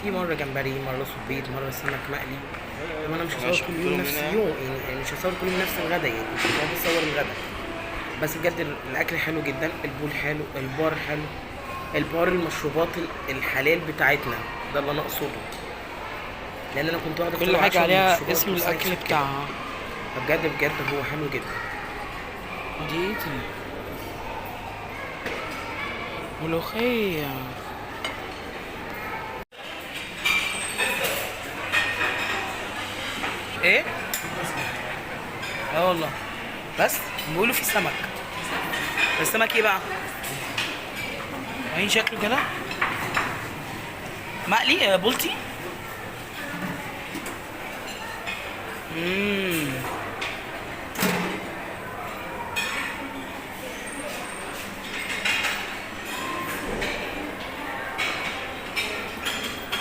في مره جمبري، مره صبيط، مره سمك مقلي. طب انا مش هصور كل يوم نفس اليوم، يعني مش هصور كل يوم نفس الغدا، يعني مش هقعد اصور الغدا. بس بجد الاكل حلو جدا، البول حلو، البار حلو. البار المشروبات الحلال بتاعتنا، ده اللي انا اقصده. لان انا كنت واخد كل اختبار حاجة 10 عليها مشروبات اسم وسناكس الأكل كده. بتاعها. فبجد بجد هو حلو جدا. دي ملوخية. ايه؟ اه والله. بس بيقولوا في سمك. السمك ايه بقى؟ عين شكله كده مقلي، بولتي.